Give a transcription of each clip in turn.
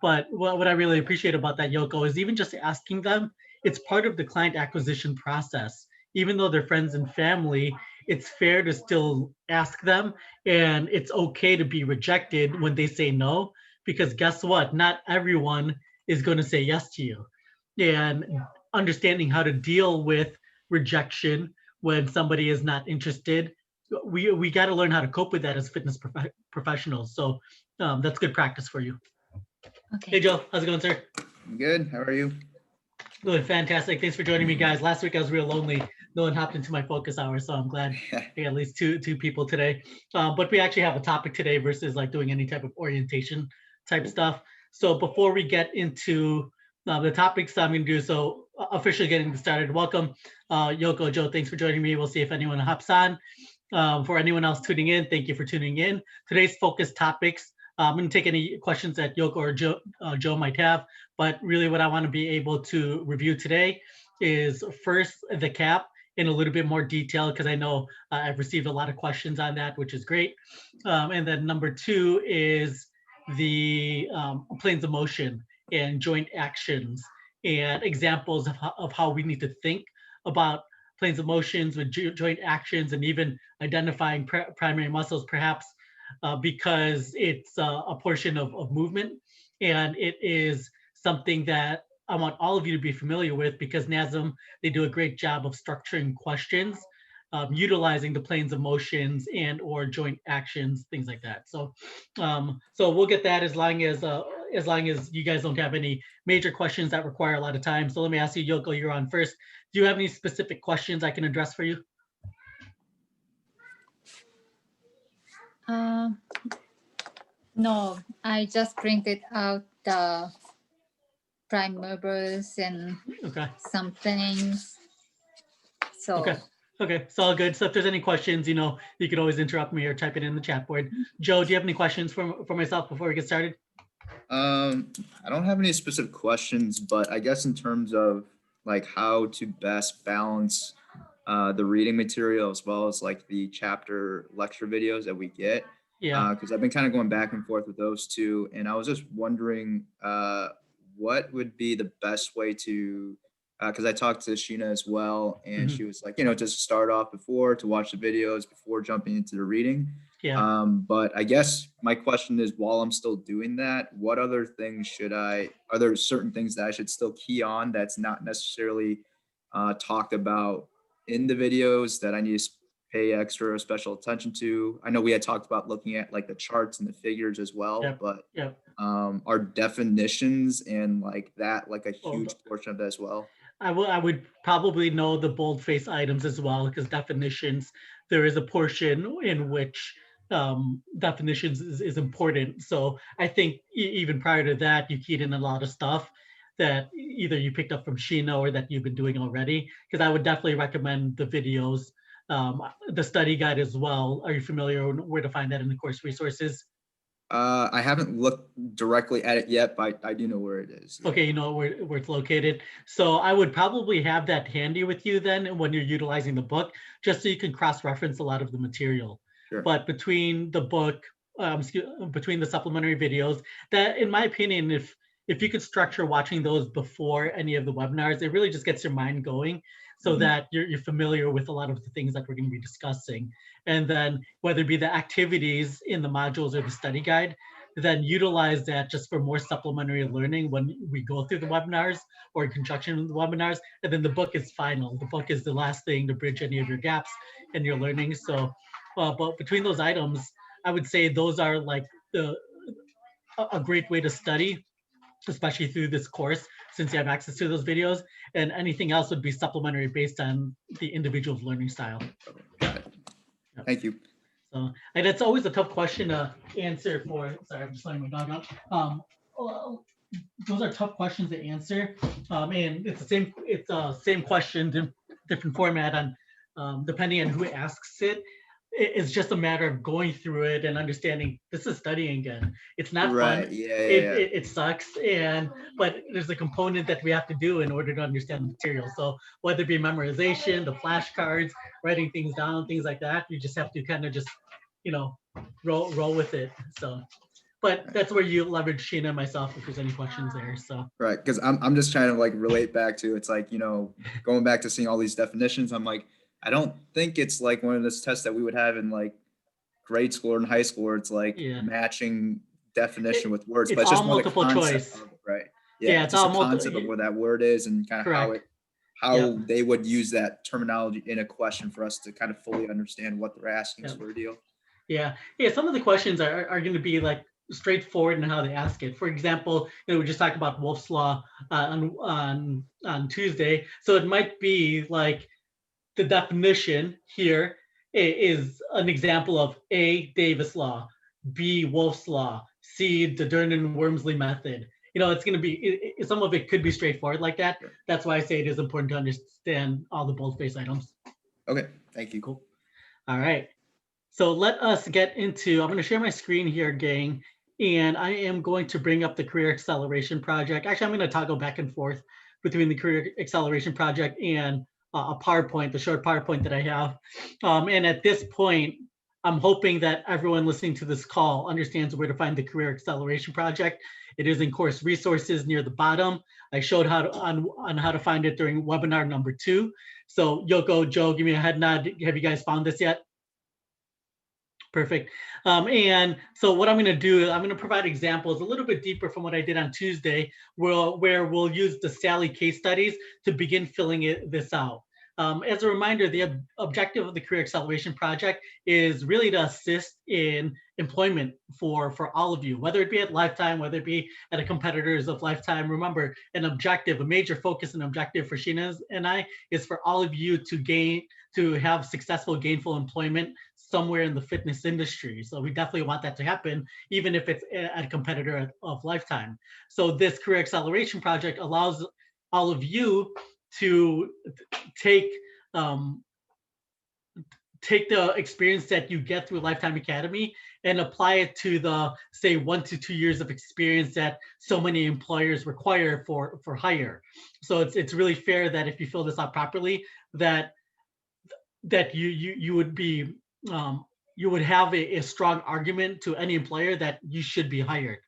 But what I really appreciate about that, Yoko, is even just asking them, it's part of the client acquisition process. Even though they're friends and family, it's fair to still ask them, and it's okay to be rejected when they say no, because guess what? Not everyone is going to say yes to you. And understanding how to deal with rejection when somebody is not interested, we got to learn how to cope with that as professionals. So that's good practice for you. Hey, Okay. Joe, how's it going, sir? I'm good. How are you? Good, fantastic. Thanks for joining me, guys. Last week I was real lonely. No one hopped into my focus hour, so I'm glad we got at least two people today. But we actually have a topic today versus like doing any type of orientation type stuff. So before we get into the topics I'm going to do, so officially getting started, welcome, Yoko, Joe. Thanks for joining me. We'll see if anyone hops on. For anyone else tuning in, thank you for tuning in. Today's focus topics. I'm going to take any questions that Yoko or Joe might have, but really what I want to be able to review today is first the CAP in a little bit more detail, because I know I've received a lot of questions on that, which is great. And then number two is the planes of motion and joint actions and examples of how we need to think about planes of motions with joint actions and even identifying primary muscles, perhaps because it's a portion of movement. And it is something that I want all of you to be familiar with, because NASM, they do a great job of structuring questions, utilizing the planes of motions and or joint actions, things like that. So we'll get that as long as you guys don't have any major questions that require a lot of time. So let me ask you, Yoko, you're on first. Do you have any specific questions I can address for you? No, I just printed out the prime movers and Okay. some things. So Okay. Okay. It's all good. So if there's any questions, you can always interrupt me or type it in the chat board. Joe, do you have any questions for myself before we get started? I don't have any specific questions, but I guess in terms of like how to best balance the reading material as well as like the chapter lecture videos that we get, Yeah. because I've been kind of going back and forth with those two, and I was just wondering what would be the best way to, because I talked to Sheena as well, and Mhm. she was like, just start off before to watch the videos before jumping into the reading. Yeah. But I guess my question is, while I'm still doing that, what other things are there certain things that I should still key on that's not necessarily talked about in the videos that I need to pay extra special attention to? I know we had talked about looking at like the charts and the figures as well, Yep. but Yep. are definitions and like that like a Well, huge portion of that as well? I would probably know the boldface items as well, because definitions, there is a portion in which definitions is important. So I think even prior to that, you keyed in a lot of stuff that either you picked up from Sheena or that you've been doing already. Because I would definitely recommend the videos, the study guide as well. Are you familiar where to find that in the course resources? I haven't looked directly at it yet, but I do know where it is. Yeah. Okay, you know where it's located. So I would probably have that handy with you then when you're utilizing the book, just so you can cross-reference a lot of the material. Sure. But between the book, between the supplementary videos, that in my opinion, if you could structure watching those before any of the webinars, it really just gets your mind going, so Mhm. that you're familiar with a lot of the things that we're going to be discussing. And then whether it be the activities in the modules or the study guide, then utilize that just for more supplementary learning when we go through the webinars or in conjunction with the webinars. And then the book is final. The book is the last thing to bridge any of your gaps in your learning. So, but between those items, I would say those are like a great way to study, especially through this course, since you have access to those videos. And anything else would be supplementary based on the individual's learning style. Okay, got it. Yep. Thank you. So, and that's always a tough question to answer for. Sorry, I'm just letting my dog out. Well, those are tough questions to answer, and it's a same question, different format on depending on who asks it. It's just a matter of going through it and understanding this is studying again. It's not Right. fun. Yeah. Yeah. It, Yeah. it, it sucks, but there's a component that we have to do in order to understand the material. So whether it be memorization, the flashcards, writing things down, things like that, you just have to kind of just you know roll with it. So but that's where you leverage Sheena and myself if there's any questions there. So Right, because I'm just trying to like relate back to, it's like, going back to seeing all these definitions, I'm like, I don't think it's like one of those tests that we would have in like grade school or in high school where it's like yeah, matching definition with words, it's but it's just all more the multiple concept choice. of it, right? Yeah, Yeah, it's it's just all a concept of where that word is and kind of correct. how Yep. they would use that terminology in a question for us to kind of fully understand what they're asking us Yep. for a deal. Yeah, yeah. Some of the questions are going to be like straightforward in how they ask it. For example, we just talked about Wolff's law on Tuesday, so it might be like the definition here is an example of A, Davis law, B, Wolff's law, C, the Durnan-Wormsley method. It's going to be some of it could be straightforward like that. Sure. That's why I say it is important to understand all the boldface items. Okay, thank you. Cool. All right. So let us get into, I'm going to share my screen here, gang, and I am going to bring up the Career Acceleration Project. Actually, I'm going to toggle back and forth between the Career Acceleration Project and a PowerPoint, the short PowerPoint that I have. And at this point, I'm hoping that everyone listening to this call understands where to find the Career Acceleration Project. It is in course resources near the bottom. I showed how to on how to find it during webinar number 2. So Yoko, Joe, give me a head nod. Have you guys found this yet? Perfect. And so what I'm going to do, I'm going to provide examples a little bit deeper from what I did on Tuesday, where we'll use the Sally case studies to begin filling this out. As a reminder, the objective of the Career Acceleration Project is really to assist in employment for all of you, whether it be at Lifetime, whether it be at a competitors of Lifetime. Remember, an objective, a major focus and objective for Sheena and I is for all of you to have successful gainful employment somewhere in the fitness industry. So we definitely want that to happen, even if it's at a competitor of Lifetime. So this Career Acceleration Project allows all of you to take the experience that you get through Lifetime Academy and apply it to the, say, 1 to 2 years of experience that so many employers require for hire. So it's really fair that if you fill this out properly, that you would be you would have a strong argument to any employer that you should be hired.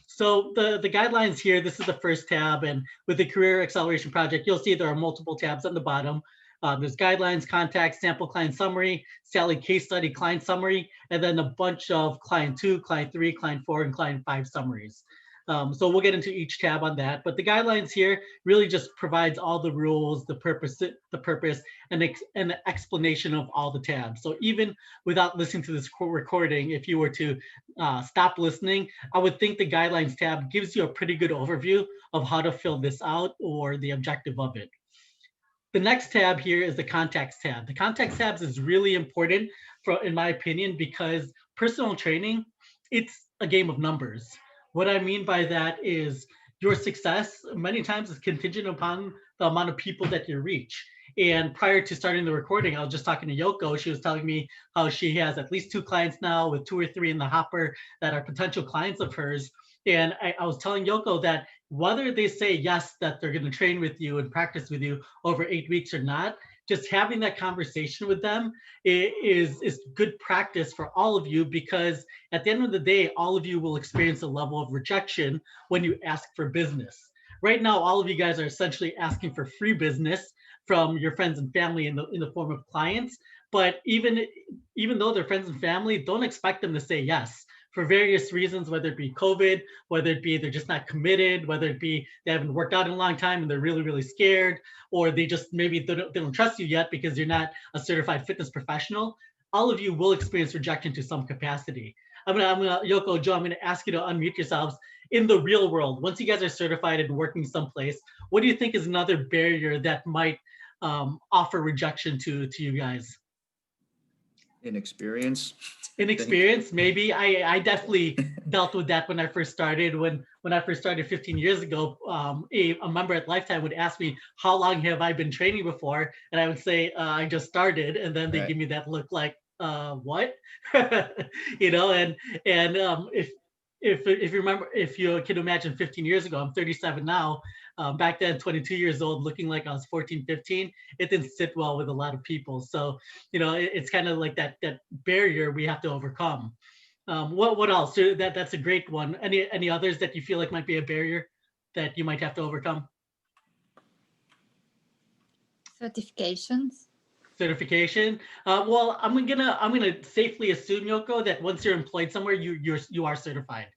So the guidelines here, this is the first tab, and with the Career Acceleration Project, you'll see there are multiple tabs on the bottom. There's guidelines, contacts, sample client summary, Sally case study client summary, and then a bunch of client 2, client 3, client 4, and client 5 summaries. So we'll get into each tab on that, but the guidelines here really just provides all the rules, the purpose, and the explanation of all the tabs. So even without listening to this recording, if you were to stop listening, I would think the guidelines tab gives you a pretty good overview of how to fill this out or the objective of it. The next tab here is the contacts tab. The contacts tabs is really important in my opinion, because personal training, it's a game of numbers. What I mean by that is your success many times is contingent upon the amount of people that you reach. And prior to starting the recording, I was just talking to Yoko. She was telling me how she has at least 2 clients now with 2 or 3 in the hopper that are potential clients of hers. And I was telling Yoko that whether they say yes, that they're going to train with you and practice with you over 8 weeks or not, just having that conversation with them is good practice for all of you, because at the end of the day, all of you will experience a level of rejection when you ask for business. Right now, all of you guys are essentially asking for free business from your friends and family in the form of clients. But even though they're friends and family, don't expect them to say yes for various reasons, whether it be COVID, whether it be they're just not committed, whether it be they haven't worked out in a long time and they're really, really scared, or they just maybe they don't trust you yet because you're not a certified fitness professional. All of you will experience rejection to some capacity. I'm gonna Yoko, Joe, I'm gonna ask you to unmute yourselves. In the real world, once you guys are certified and working someplace, what do you think is another barrier that might offer rejection to you guys? Inexperience. Inexperience, maybe. I definitely dealt with that when I first started. When I first started 15 years ago, a member at Lifetime would ask me, how long have I been training before? And I would say, I just started. And then they give me that look like, what? You know, and if you remember, if you can imagine 15 years ago, I'm 37 now. Back then, 22 years old, looking like I was 14, 15, it didn't sit well with a lot of people. So, you know, it's kind of like that barrier we have to overcome. What else? So that's a great one. Any others that you feel like might be a barrier that you might have to overcome? Certifications. Certification. Well, I'm gonna safely assume, Yoko, that once you're employed somewhere, you are certified.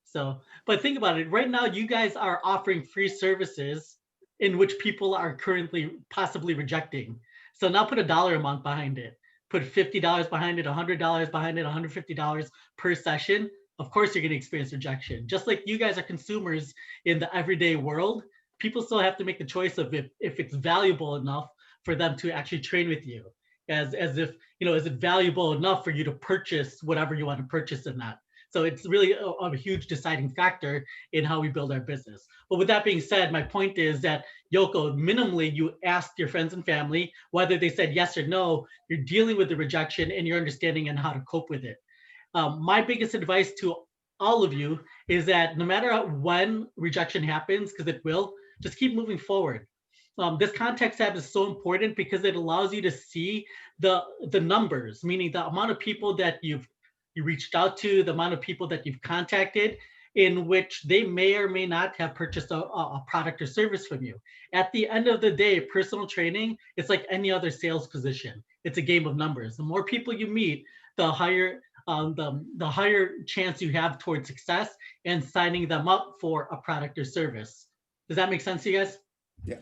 So, but think about it. Right now, you guys are offering free services in which people are currently possibly rejecting. So now put a dollar amount behind it. Put $50 behind it, $100 behind it, $150 per session. Of course, you're going to experience rejection. Just like you guys are consumers in the everyday world, people still have to make the choice of if it's valuable enough for them to actually train with you. As if, is it valuable enough for you to purchase whatever you want to purchase in that? So it's really a huge deciding factor in how we build our business. But with that being said, my point is that, Yoko, minimally you asked your friends and family whether they said yes or no. You're dealing with the rejection and you're understanding and how to cope with it. My biggest advice to all of you is that no matter when rejection happens, because it will, just keep moving forward. This context tab is so important because it allows you to see the numbers, meaning the amount of people that you reached out to, the amount of people that you've contacted, in which they may or may not have purchased a product or service from you. At the end of the day, personal training, it's like any other sales position. It's a game of numbers. The more people you meet, the higher the higher chance you have towards success and signing them up for a product or service. Does that make sense to you guys? Yeah.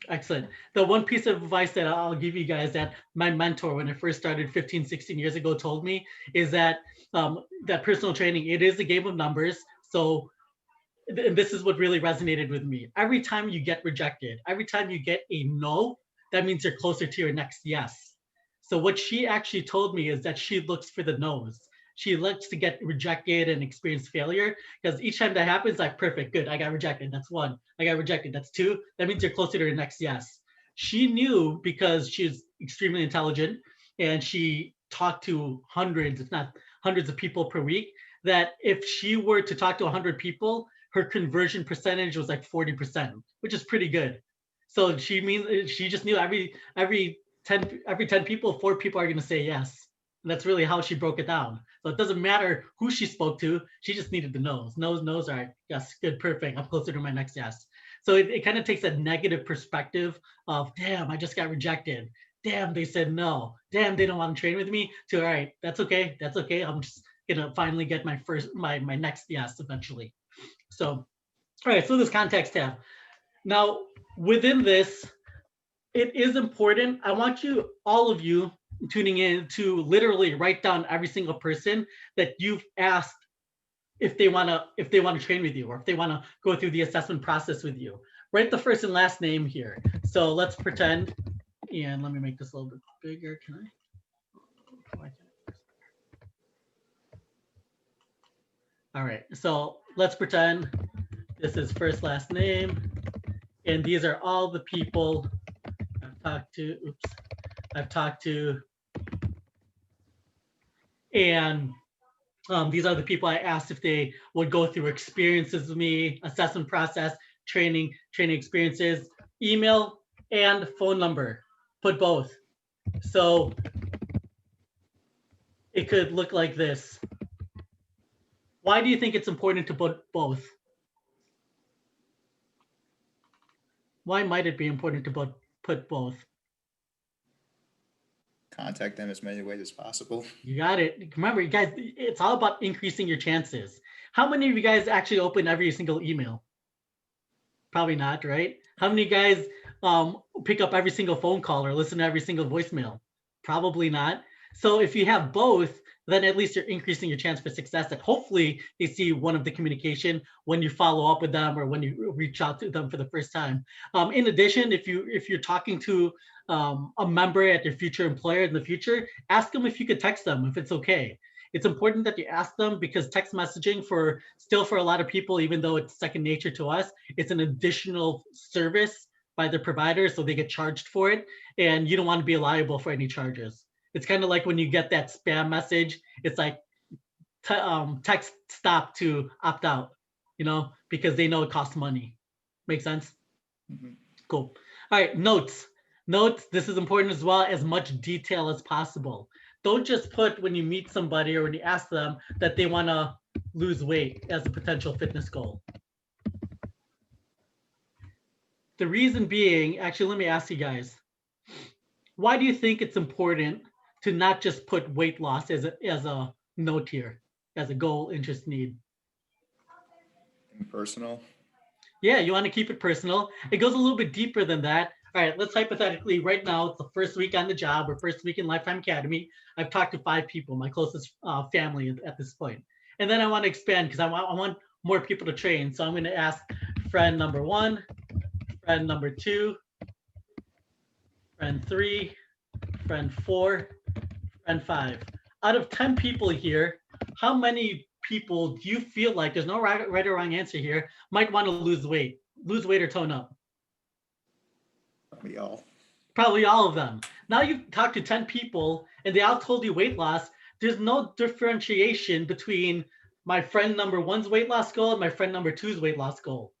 Excellent. The one piece of advice that I'll give you guys that my mentor, when I first started 15, 16 years ago, told me is that that personal training, it is a game of numbers. So and this is what really resonated with me. Every time you get rejected, every time you get a no, that means you're closer to your next yes. So what she actually told me is that she looks for the no's. She looks to get rejected and experience failure because each time that happens, like, perfect, good, I got rejected. That's one. I got rejected. That's two. That means you're closer to your next yes. She knew because she's extremely intelligent and she talked to hundreds, if not hundreds of people per week, that if she were to talk to 100 people, her conversion percentage was like 40%, which is pretty good. So she just knew every 10 people, 4 people are going to say yes. And that's really how she broke it down. So it doesn't matter who she spoke to. She just needed the no's. No's. All right. Yes. Good. Perfect. I'm closer to my next yes. So it kind of takes a negative perspective of, damn, I just got rejected. Damn, they said no. Damn, they don't want to train with me. To, all right, that's okay. That's okay. I'm just going to finally get my next yes eventually. So, all right. So this context tab. Now, within this, it is important. I want you, all of you tuning in, to literally write down every single person that you've asked if they want to train with you or if they want to go through the assessment process with you. Write the first and last name here. So let's pretend, and let me make this a little bit bigger. Can I? All right. So let's pretend this is first, last name, and these are all the people I've talked to, and these are the people I asked if they would go through experiences with me, assessment process, training experiences, email and phone number, put both. So it could look like this. Why do you think it's important to put both? Why might it be important to put both? Contact them as many ways as possible. You got it. Remember, you guys, it's all about increasing your chances. How many of you guys actually open every single email? Probably not, right? How many guys pick up every single phone call or listen to every single voicemail? Probably not. So if you have both, then at least you're increasing your chance for success, that hopefully they see one of the communication when you follow up with them or when you reach out to them for the first time. In addition, if you're talking to a member at your future employer in the future, ask them if you could text them, if it's okay. It's important that you ask them because text messaging for a lot of people, even though it's second nature to us, it's an additional service by the provider, so they get charged for it, and you don't want to be liable for any charges. It's kind of like when you get that spam message, it's like text stop to opt out, because they know it costs money. Make sense? Mm-hmm. Cool. All right, notes. This is important as well, as much detail as possible. don't just put when you meet somebody or when you ask them that they want to lose weight as a potential fitness goal. The reason being, actually, let me ask you guys, why do you think it's important to not just put weight loss as a note here, as a goal, interest, need? Personal. Yeah, you want to keep it personal. It goes a little bit deeper than that. All right, let's hypothetically, right now, it's the first week on the job or first week in Lifetime Academy. I've talked to 5 people, my closest family at this point. And then I want to expand because I want more people to train. So I'm going to ask friend number 1, friend number 2, friend 3, friend 4, friend 5. Out of 10 people here, how many people do you feel like, there's no right or wrong answer here, might want to lose weight or tone up? Probably all. Probably all of them. Now you've talked to 10 people and they all told you weight loss. There's no differentiation between my friend number 1's weight loss goal and my friend number 2's weight loss goal.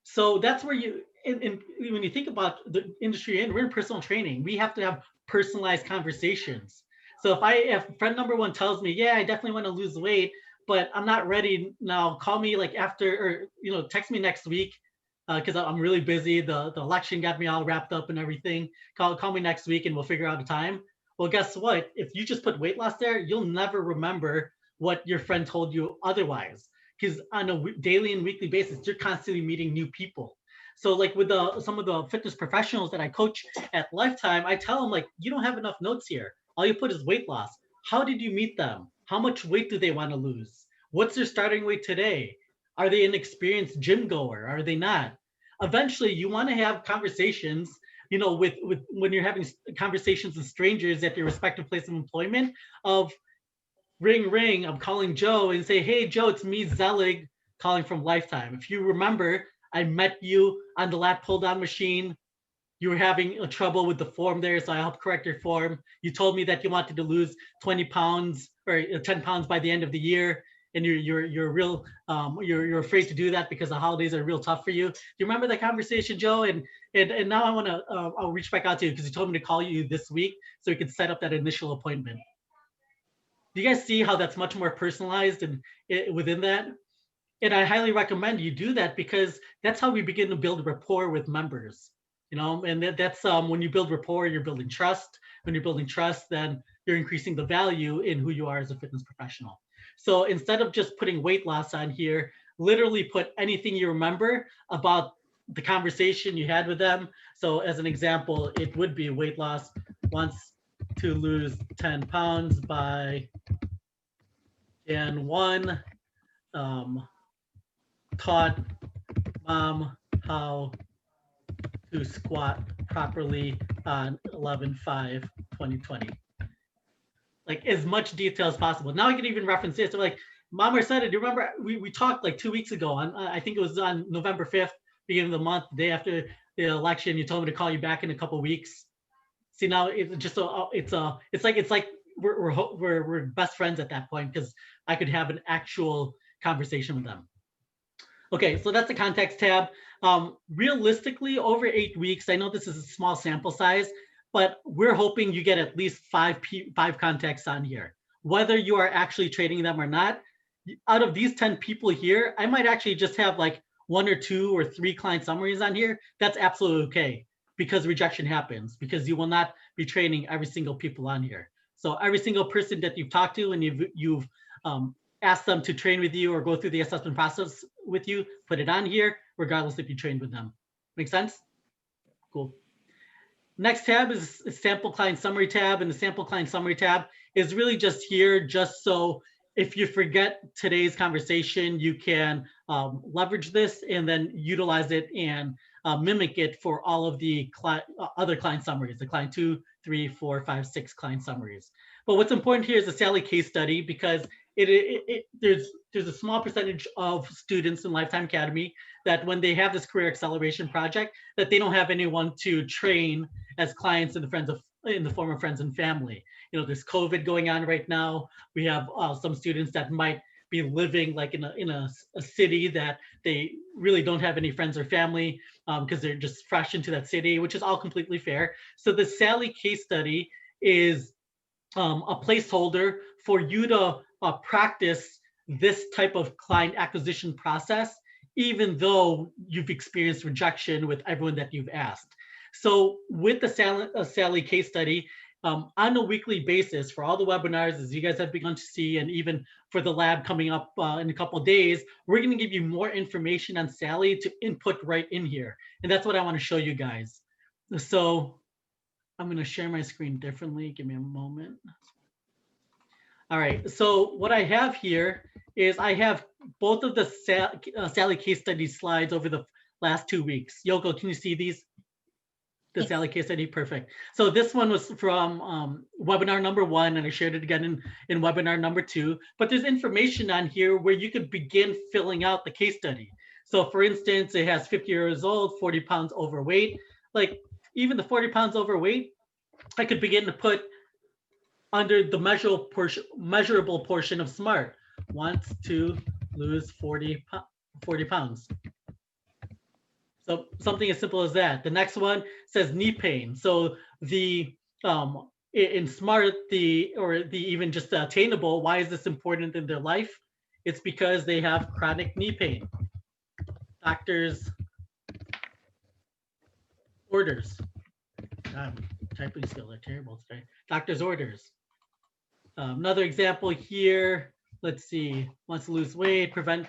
So that's where when you think about the industry, we're in personal training, we have to have personalized conversations. So if friend number 1 tells me, yeah, I definitely want to lose weight, but I'm not ready now, call me like after, or text me next week, because I'm really busy. The election got me all wrapped up and everything. Call me next week and we'll figure out a time. Well, guess what? If you just put weight loss there, you'll never remember what your friend told you otherwise. Because on a daily and weekly basis, you're constantly meeting new people. So like with some of the fitness professionals that I coach at Lifetime, I tell them like, you don't have enough notes here. All you put is weight loss. How did you meet them? How much weight do they want to lose? What's their starting weight today? Are they an experienced gym goer? Are they not? Eventually, you want to have conversations, with when you're having conversations with strangers at your respective place of employment of ring, ring, I'm calling Joe and say, hey, Joe, it's me, Zelig, calling from Lifetime. If you remember, I met you on the lat pull down machine. You were having a trouble with the form there, so I helped correct your form. You told me that you wanted to lose 20 pounds or 10 pounds by the end of the year. And you're real, you're afraid to do that because the holidays are real tough for you. Do you remember that conversation, Joe? And now I want to, I'll reach back out to you because you told me to call you this week so we could set up that initial appointment. Do you guys see how that's much more personalized and within that? And I highly recommend you do that because that's how we begin to build rapport with members. And that's when you build rapport, you're building trust. When you're building trust, then you're increasing the value in who you are as a fitness professional. So instead of just putting weight loss on here, literally put anything you remember about the conversation you had with them. So as an example, it would be weight loss wants to lose 10 pounds by Jan 1, taught mom how to squat properly on 11/5/2020. Like as much detail as possible. Now I can even reference this. So like Mom said it, do you remember we talked like 2 weeks ago on, I think it was on November 5th, beginning of the month, the day after the election, you told me to call you back in a couple of weeks. See, now it's just it's like we're best friends at that point because I could have an actual conversation with them. Okay, so that's the context tab. Realistically, over 8 weeks, I know this is a small sample size, but we're hoping you get at least five contacts on here. Whether you are actually trading them or not, out of these 10 people here, I might actually just have like 1 or 2 or 3 client summaries on here. That's absolutely okay because rejection happens because you will not be training every single people on here. So every single person that you've talked to and you've asked them to train with you or go through the assessment process with you, put it on here, regardless if you trained with them. Make sense? Cool. Next tab is sample client summary tab, and the sample client summary tab is really just here just so if you forget today's conversation, you can leverage this and then utilize it and mimic it for all of the other client summaries, the client 2, 3, 4, 5, 6 client summaries. But what's important here is the Sally case study because there's a small percentage of students in Lifetime Academy that when they have this career acceleration project, that they don't have anyone to train as clients in the form of friends and family. There's COVID going on right now. We have some students that might be living like in a city that they really don't have any friends or family because they're just fresh into that city, which is all completely fair. So the Sally case study is a placeholder for you to practice this type of client acquisition process, even though you've experienced rejection with everyone that you've asked. So with the Sally case study, on a weekly basis for all the webinars, as you guys have begun to see, and even for the lab coming up in a couple of days, we're going to give you more information on Sally to input right in here. And that's what I want to show you guys. So I'm going to share my screen differently. Give me a moment. All right. So what I have here is I have both of the Sally case study slides over the last 2 weeks. Yoko, can you see these? The Yes. Sally case study, perfect. So this one was from webinar number 1, and I shared it again in webinar number 2. But there's information on here where you could begin filling out the case study. So for instance, it has 50 years old, 40 pounds overweight. Like even the 40 pounds overweight, I could begin to put under the measurable portion of SMART. Wants to lose 40 pounds. So something as simple as that. The next one says knee pain. So the in SMART, even just the attainable, why is this important in their life? It's because they have chronic knee pain. Doctor's orders. God, typing skills are terrible today. Doctor's orders. Another example here. Let's see. Wants to lose weight, prevent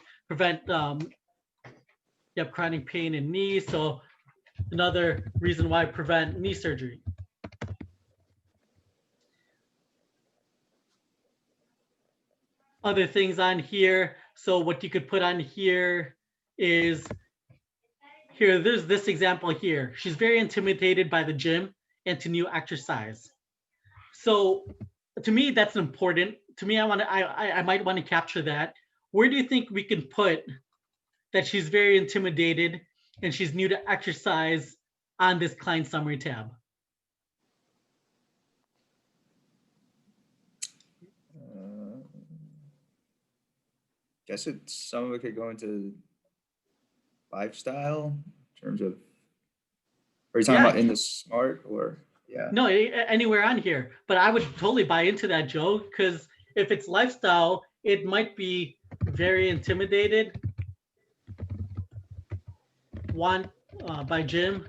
chronic pain in knee. So another reason why prevent knee surgery. Other things on here. So what you could put on here is here. There's this example here. She's very intimidated by the gym and to new exercise. So to me, that's important. To me, I might want to capture that. Where do you think we can put that she's very intimidated and she's new to exercise on this client summary tab? Guess some of it could go into lifestyle in terms of, are you talking about in the SMART or? Yeah. No, anywhere on here. But I would totally buy into that, Joe, because if it's lifestyle, it might be very intimidated. By Jim,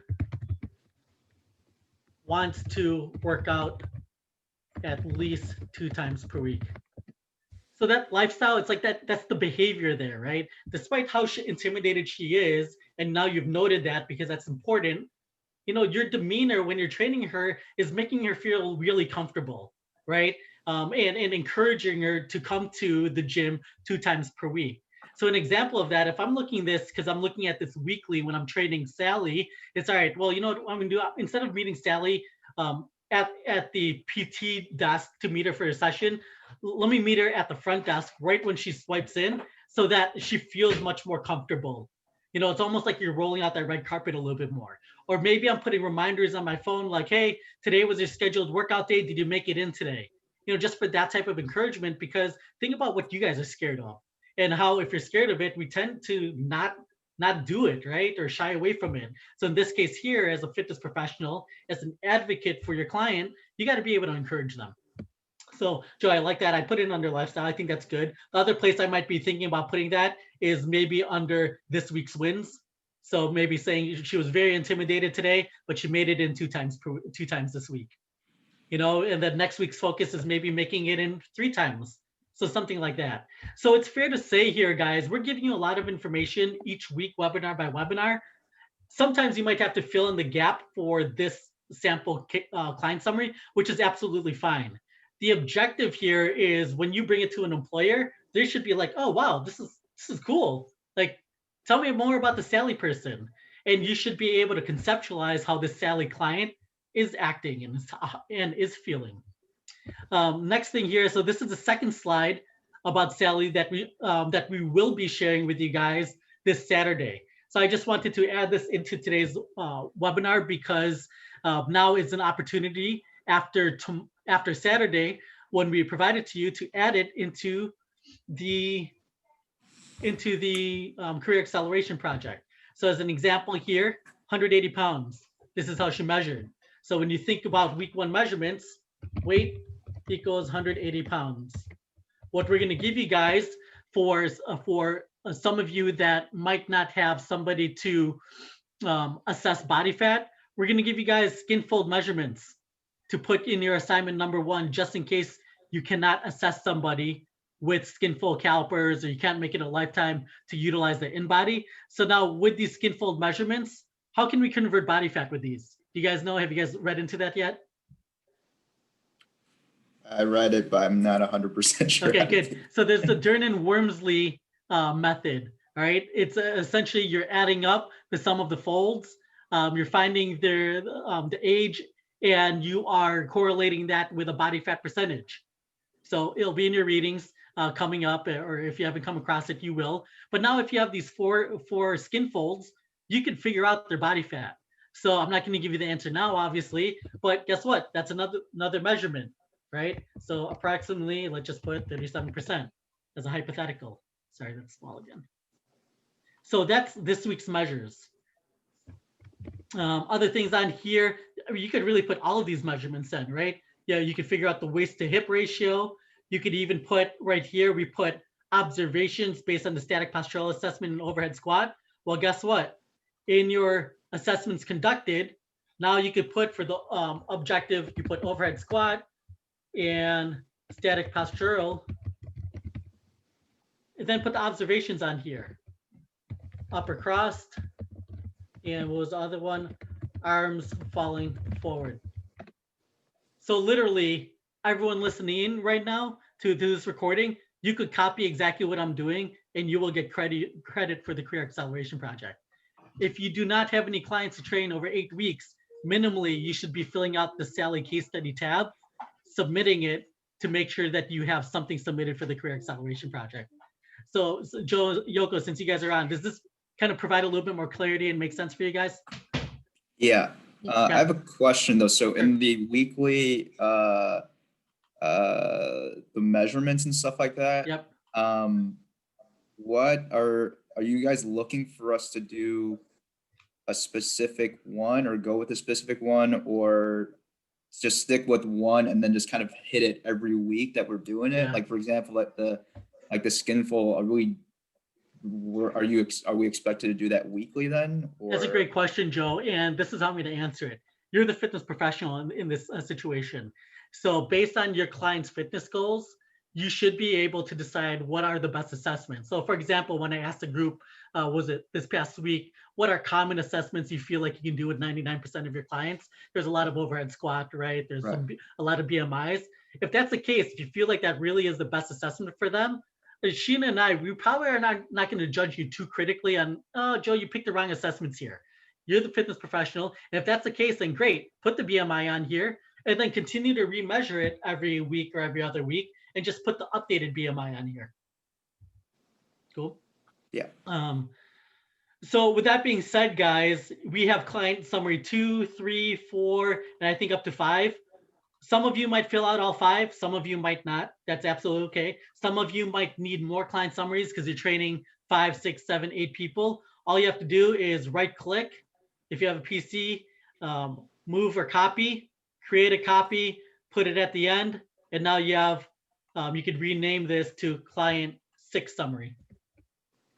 wants to work out at least 2 times per week. So that lifestyle, it's like that's the behavior there, right? Despite how intimidated she is, and now you've noted that because that's important, you know, your demeanor when you're training her is making her feel really comfortable, right? And encouraging her to come to the gym 2 times per week. So an example of that, if I'm looking this, because I'm looking at this weekly when I'm training Sally, it's all right, well, you know what I'm gonna do? Instead of meeting Sally at the PT desk to meet her for a session, let me meet her at the front desk right when she swipes in so that she feels much more comfortable. You know, it's almost like you're rolling out that red carpet a little bit more. Or maybe I'm putting reminders on my phone like, hey, today was your scheduled workout day. Did you make it in today? You know, just for that type of encouragement, because think about what you guys are scared of and how if you're scared of it, we tend to not do it, right? Or shy away from it. So in this case here, as a fitness professional, as an advocate for your client, you got to be able to encourage them. So Joe, I like that. I put it under lifestyle. I think that's good. The other place I might be thinking about putting that is maybe under this week's wins. So maybe saying she was very intimidated today, but she made it in 2 times this week. You know, and then next week's focus is maybe making it in 3 times. So something like that. So it's fair to say here, guys, we're giving you a lot of information each week, webinar by webinar. Sometimes you might have to fill in the gap for this sample client summary, which is absolutely fine. The objective here is when you bring it to an employer, they should be like, oh, wow, this is cool. Like, tell me more about the Sally person. And you should be able to conceptualize how the Sally client is acting and is feeling. Next thing here, so this is the second slide about Sally that we will be sharing with you guys this Saturday. So I just wanted to add this into today's webinar because now is an opportunity after Saturday when we provide it to you to add it into the career acceleration project. So as an example here, 180 pounds. This is how she measured. So when you think about week 1 measurements, weight, equals 180 pounds. What we're going to give you guys for some of you that might not have somebody to assess body fat, we're going to give you guys skin fold measurements to put in your assignment number 1, just in case you cannot assess somebody with skin fold calipers, or you can't make it a lifetime to utilize the InBody. So now with these skin fold measurements, how can we convert body fat with these? Do you guys know? Have you guys read into that yet? I read it, but I'm not 100% sure. Okay, good. So there's the Dern-Wormsley method. All right, it's essentially you're adding up the sum of the folds. You're finding the age, and you are correlating that with a body fat percentage. So it'll be in your readings coming up, or if you haven't come across it, you will. But now if you have these four skin folds, you can figure out their body fat. So I'm not going to give you the answer now, obviously, but guess what? That's another measurement, right? So approximately, let's just put 37% as a hypothetical. Sorry, that's small again. So that's this week's measures. Other things on here, I mean, you could really put all of these measurements in, right? Yeah, you could figure out the waist to hip ratio. You could even put right here, we put observations based on the static postural assessment and overhead squat. Well, guess what? In your assessments conducted, now you could put for the objective, you put overhead squat and static postural, and then put the observations on here. Upper crossed, and what was the other one? Arms falling forward. So literally, everyone listening in right now to this recording, you could copy exactly what I'm doing, and you will get credit for the Career Acceleration Project. If you do not have any clients to train over 8 weeks, minimally, you should be filling out the Sally case study tab, submitting it to make sure that you have something submitted for the Career Acceleration Project. So Joe, Yoko, since you guys are on, does this kind of provide a little bit more clarity and make sense for you guys? Yeah. I have a question though. So in the weekly, the measurements and stuff like that. Yep. What are you guys looking for us to do a specific one, or go with a specific one, or just stick with one and then just kind of hit it every week that we're doing it? Yeah. Like for example, at the skin fold, are we expected to do that weekly then? Or? That's a great question, Joe. And this is how I'm going to answer it. You're the fitness professional in this situation. So based on your client's fitness goals, you should be able to decide what are the best assessments. So for example, when I asked the group, was it this past week, what are common assessments you feel like you can do with 99% of your clients? There's a lot of overhead squat, right? There's a lot of BMIs. If that's the case, if you feel like that really is the best assessment for them, Sheena and I, we probably are not going to judge you too critically on, oh, Joe, you picked the wrong assessments here. You're the fitness professional. And if that's the case, then great, put the BMI on here and then continue to remeasure it every week or every other week and just put the updated BMI on here. Cool? Yeah. So with that being said, guys, we have client summary 2, 3, 4, and I think up to 5. Some of you might fill out all 5. Some of you might not. That's absolutely okay. Some of you might need more client summaries because you're training 5, 6, 7, 8 people. All you have to do is right click. If you have a PC, move or copy, create a copy, put it at the end. And now you have, you could rename this to client 6 summary.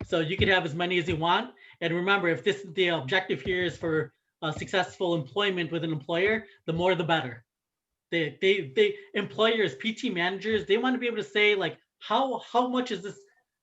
So you can have as many as you want. And remember, if this the objective here is for successful employment with an employer, the more the better. They employers, PT managers, they want to be able to say like, how much is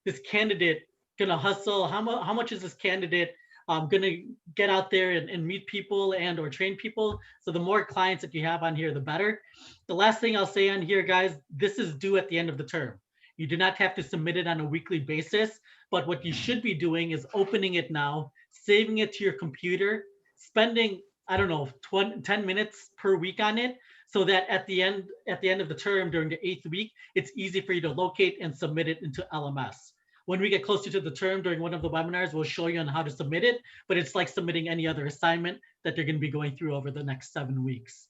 this candidate gonna hustle? How much is this candidate gonna get out there and meet people and or train people? So the more clients that you have on here, the better. The last thing I'll say on here, guys, this is due at the end of the term. You do not have to submit it on a weekly basis, but what you should be doing is opening it now, saving it to your computer, spending, I don't know, 10 minutes per week on it, so that at the end of the term during the 8th week, it's easy for you to locate and submit it into LMS. When we get closer to the term during one of the webinars, we'll show you on how to submit it, but it's like submitting any other assignment that you're going to be going through over the next 7 weeks.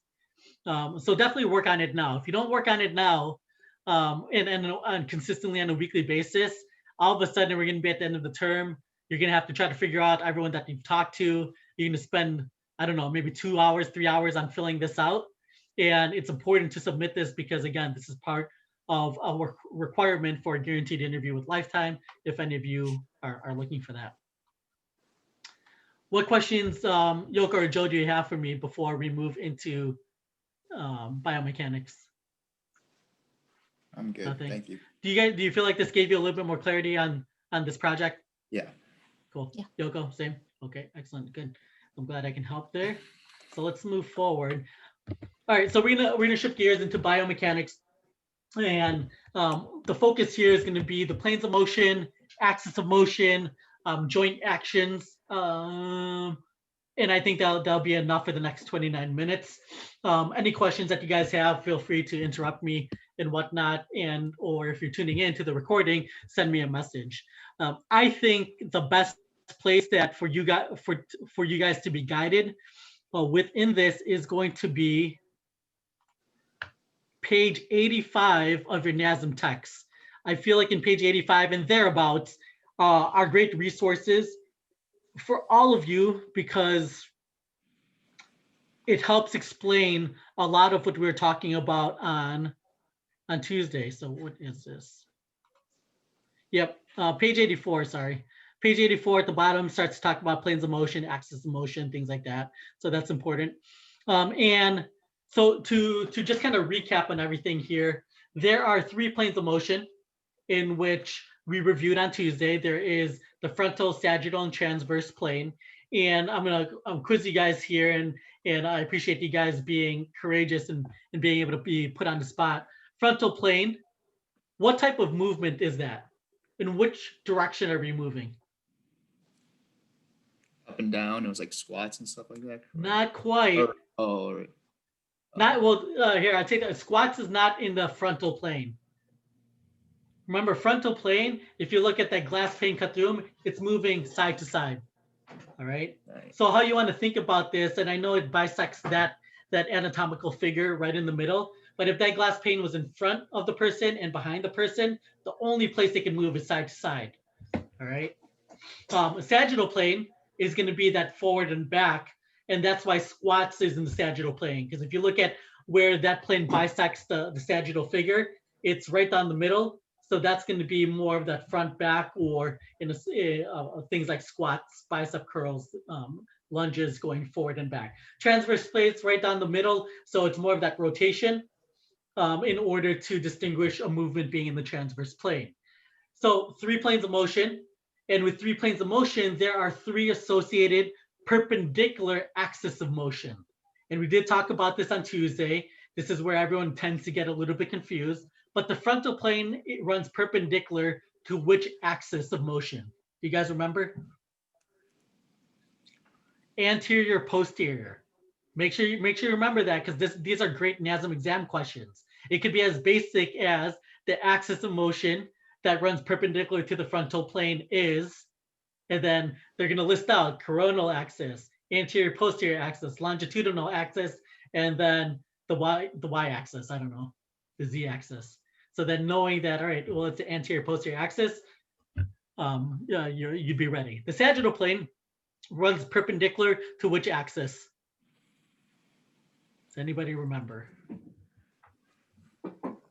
So definitely work on it now. If you don't work on it now, and consistently on a weekly basis, all of a sudden we're going to be at the end of the term. You're going to have to try to figure out everyone that you've talked to. You're going to spend, I don't know, maybe 2 hours, 3 hours on filling this out. And it's important to submit this because, again, this is part of a requirement for a guaranteed interview with Lifetime, if any of you are looking for that. What questions, Yoko or Joe, do you have for me before we move into biomechanics? I'm good. Nothing. Thank you. Do you feel like this gave you a little bit more clarity on this project? Yeah. Cool. Yeah. Yoko, same. Okay, excellent. Good. I'm glad I can help there. So let's move forward. All right, so we're gonna shift gears into biomechanics, and the focus here is going to be the planes of motion, axis of motion, joint actions, and I think that'll be enough for the next 29 minutes. Any questions that you guys have, feel free to interrupt me and whatnot, or if you're tuning in to the recording, send me a message. I think the best place that for you guys to be guided within this is going to be page 85 of your NASM text. I feel like in page 85 and thereabouts are great resources for all of you because it helps explain a lot of what we were talking about on Tuesday. So what is this? Yep, page 84, sorry. Page 84 at the bottom starts to talk about planes of motion, axis of motion, things like that. So that's important. And so to just kind of recap on everything here, there are 3 planes of motion in which we reviewed on Tuesday. There is the frontal, sagittal, and transverse plane. And I'm gonna quiz you guys here, and I appreciate you guys being courageous and being able to be put on the spot. Frontal plane, what type of movement is that? In which direction are we moving? Up and down. It was like squats and stuff like that. Not quite. All right. Not well. Here, I take that. Squats is not in the frontal plane. Remember, frontal plane. If you look at that glass pane cut through, it's moving side to side. All right. Nice. So how you want to think about this, and I know it bisects that anatomical figure right in the middle. But if that glass pane was in front of the person and behind the person, the only place they can move is side to side. All right. A sagittal plane is going to be that forward and back. And that's why squats is in the sagittal plane. Because if you look at where that plane bisects the sagittal figure, it's right down the middle. So that's going to be more of that front back, or in things like squats, bicep curls, lunges going forward and back. Transverse plates right down the middle. So it's more of that rotation in order to distinguish a movement being in the transverse plane. So 3 planes of motion. And with 3 planes of motion, there are 3 associated perpendicular axis of motion. And we did talk about this on Tuesday. This is where everyone tends to get a little bit confused. But the frontal plane, it runs perpendicular to which axis of motion? Do you guys remember? Anterior, posterior. Make sure you remember that, because these are great NASM exam questions. It could be as basic as the axis of motion that runs perpendicular to the frontal plane is, and then they're going to list out coronal axis, anterior posterior axis, longitudinal axis, and then the y axis, I don't know, the z axis. So then knowing that, all right, well, it's the anterior posterior axis, you'd be ready. The sagittal plane runs perpendicular to which axis? Does anybody remember?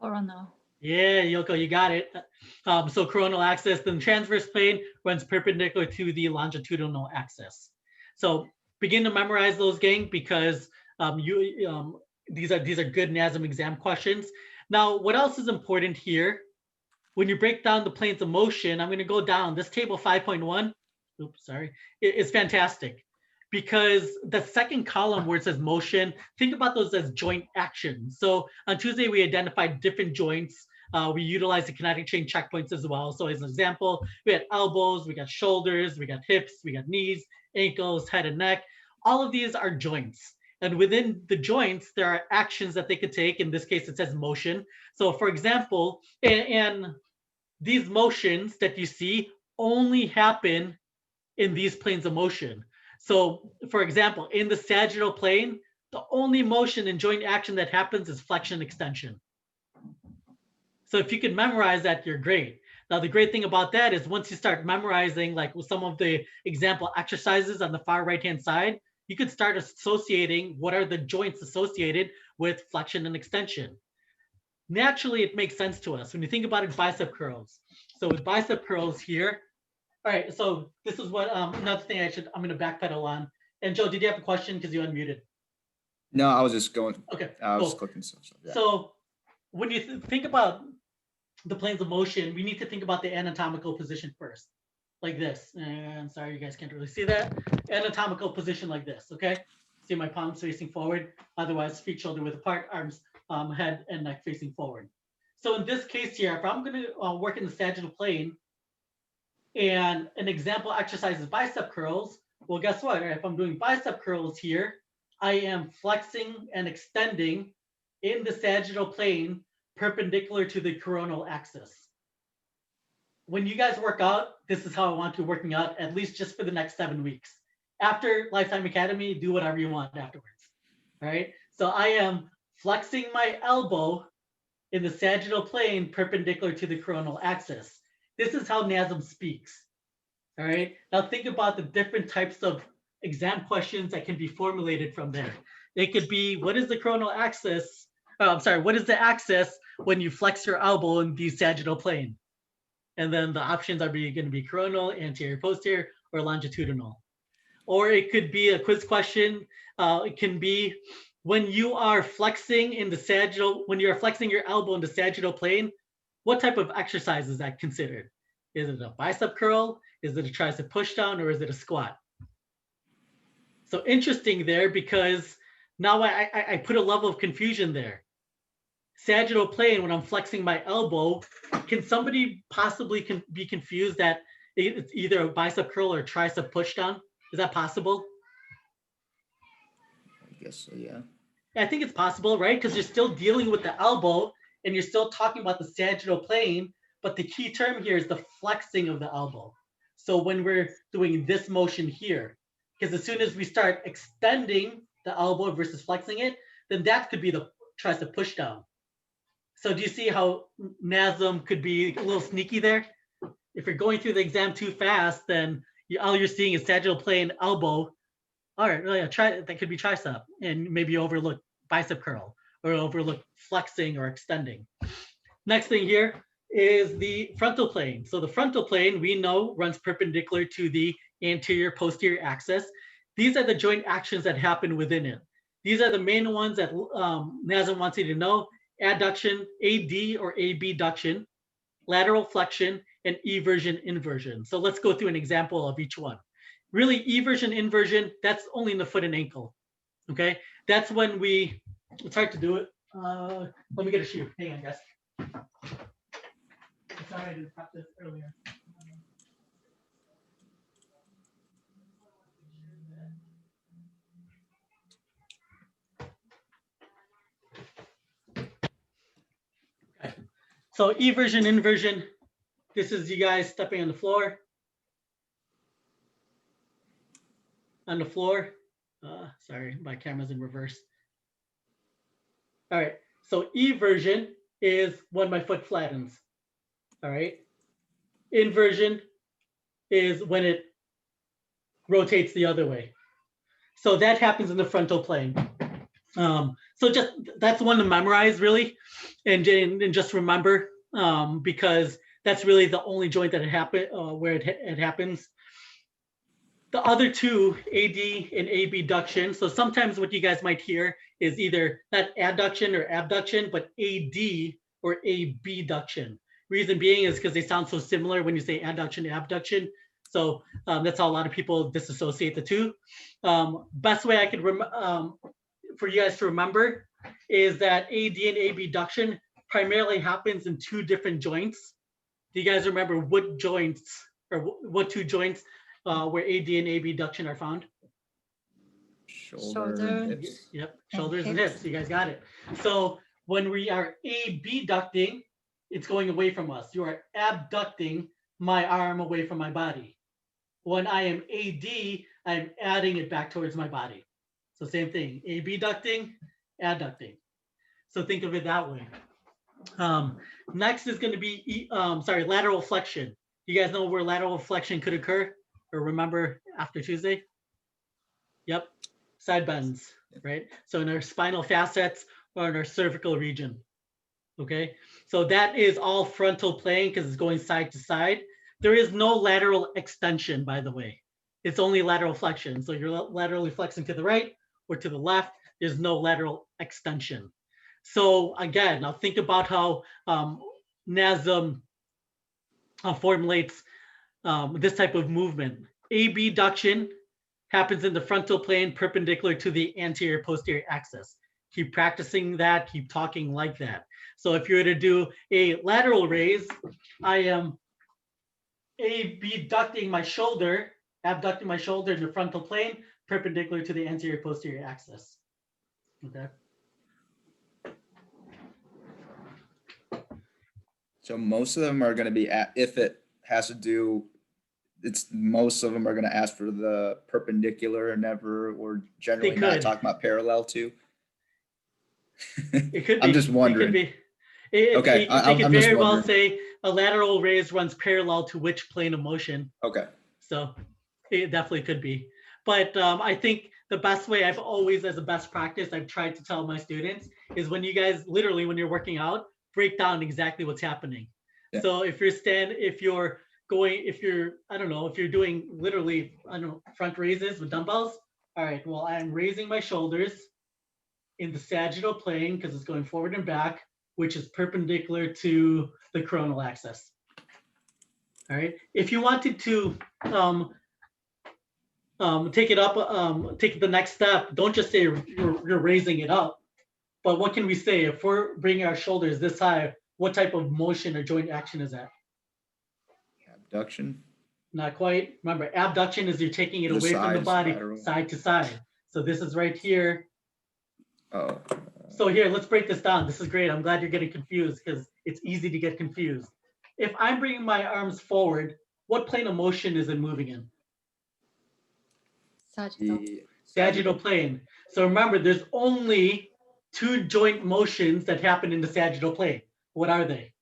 Coronal. Yeah, Yoko, you got it. So coronal axis, then transverse plane runs perpendicular to the longitudinal axis. So begin to memorize those, gang, because these are good NASM exam questions. Now, what else is important here? When you break down the planes of motion, I'm going to go down. This table 5.1, oops, sorry, is fantastic, because the second column where it says motion, think about those as joint actions. So on Tuesday, we identified different joints. We utilized the kinetic chain checkpoints as well. So as an example, we had elbows, we got shoulders, we got hips, we got knees, ankles, head and neck. All of these are joints. And within the joints, there are actions that they could take. In this case, it says motion. So for example, and these motions that you see only happen in these planes of motion. So for example, in the sagittal plane, the only motion and joint action that happens is flexion extension. So if you can memorize that, you're great. Now, the great thing about that is once you start memorizing, like with some of the example exercises on the far right-hand side, you could start associating what are the joints associated with flexion and extension. Naturally, it makes sense to us when you think about it, bicep curls. So with bicep curls here, all right, so this is what another thing I'm going to backpedal on. And Joe, did you have a question because you unmuted? No, I was just going. Okay, I was cool. clicking stuff. Yeah. So when you think about the planes of motion, we need to think about the anatomical position first, like this. And sorry, you guys can't really see that. Anatomical position like this, okay? See my palms facing forward, otherwise feet shoulder width apart, arms, head and neck facing forward. So in this case here, if I'm gonna work in the sagittal plane, and an example exercise is bicep curls, well, guess what? If I'm doing bicep curls here, I am flexing and extending in the sagittal plane perpendicular to the coronal axis. When you guys work out, this is how I want you working out, at least just for the next 7 weeks. After Lifetime Academy, do whatever you want afterwards. All right. So I am flexing my elbow in the sagittal plane perpendicular to the coronal axis. This is how NASM speaks. All right. Now think about the different types of exam questions that can be formulated from there. It could be, what is the coronal axis? Oh, I'm sorry, what is the axis when you flex your elbow in the sagittal plane? And then the options are going to be coronal, anterior, posterior, or longitudinal. Or it could be a quiz question. It can be when you are flexing in the sagittal, when you're flexing your elbow in the sagittal plane, what type of exercise is that considered? Is it a bicep curl? Is it a tricep push down, or is it a squat? So interesting there, because now I put a level of confusion there. Sagittal plane, when I'm flexing my elbow, can somebody possibly be confused that it's either a bicep curl or a tricep push down? Is that possible? I guess so, yeah. I think it's possible, right? Because you're still dealing with the elbow and you're still talking about the sagittal plane, but the key term here is the flexing of the elbow. So when we're doing this motion here, because as soon as we start extending the elbow versus flexing it, then that could be the tricep push down. So do you see how NASM could be a little sneaky there? If you're going through the exam too fast, then all you're seeing is sagittal plane, elbow. All right, yeah, that could be tricep, and maybe you overlook bicep curl or overlook flexing or extending. Next thing here is the frontal plane. So the frontal plane, we know, runs perpendicular to the anterior posterior axis. These are the joint actions that happen within it. These are the main ones that NASM wants you to know: adduction, AD or abduction, lateral flexion, and eversion, inversion. So let's go through an example of each one. Really, eversion, inversion, that's only in the foot and ankle. Okay, that's when it's hard to do it. Let me get a shoe. Hang on, guys. Sorry, I didn't practice earlier. Okay. So eversion, inversion, this is you guys stepping on the floor. On the floor. Sorry, my camera's in reverse. All right, so eversion is when my foot flattens. All right. Inversion is when it rotates the other way. So that happens in the frontal plane. So just that's one to memorize really, and just remember, because that's really the only joint that where it happens. The other two, AD and abduction. So sometimes what you guys might hear is either not adduction or abduction, but AD or abduction. Reason being is because they sound so similar when you say adduction and abduction. So that's how a lot of people disassociate the two. Best way I could for you guys to remember is that AD and abduction primarily happens in two different joints. Do you guys remember what joints or what two joints where AD and abduction are found? Shoulder and hips. Yep, shoulders and hips. You guys got it. So when we are abducting, it's going away from us. You are abducting my arm away from my body. When I am AD, I'm adding it back towards my body. So same thing, abducting, adducting. So think of it that way. Next is going to be, lateral flexion. You guys know where lateral flexion could occur or remember after Tuesday? Yep. side bends, right? So in our spinal facets or in our cervical region. Okay, so that is all frontal plane because it's going side to side. There is no lateral extension, by the way. It's only lateral flexion. So you're laterally flexing to the right or to the left. There's no lateral extension. So again, now think about how NASM formulates this type of movement. Abduction happens in the frontal plane perpendicular to the anterior posterior axis. Keep practicing that, keep talking like that. So if you were to do a lateral raise, I am abducting my shoulder in the frontal plane perpendicular to the anterior posterior axis. Okay. So most of them are going to be if it has to do, most of them are going to ask for the perpendicular and never, or generally not could. talking about parallel to. It could be. I'm just wondering. It could be. Okay, They could I'm just very well wondering. say a lateral raise runs parallel to which plane of motion. Okay. So it definitely could be. But I think the best way I've always, as a best practice, I've tried to tell my students is when you guys literally, when you're working out, break down exactly what's happening. Yeah. So if you're doing literally, front raises with dumbbells. All right, well, I'm raising my shoulders in the sagittal plane because it's going forward and back, which is perpendicular to the coronal axis. All right. If you wanted to take it up, take the next step, don't just say you're raising it up, but what can we say? If we're bringing our shoulders this high, what type of motion or joint action is that? Abduction. Not quite. Remember, abduction is you're taking it The away from the side body, spiral. side to side. So this is right here. Oh. So here, let's break this down. This is great. I'm glad you're getting confused because it's easy to get confused. If I'm bringing my arms forward, what plane of motion is it moving in? Sagittal. The Sagittal plane. So remember, there's only two joint motions that happen in the sagittal plane. What are they?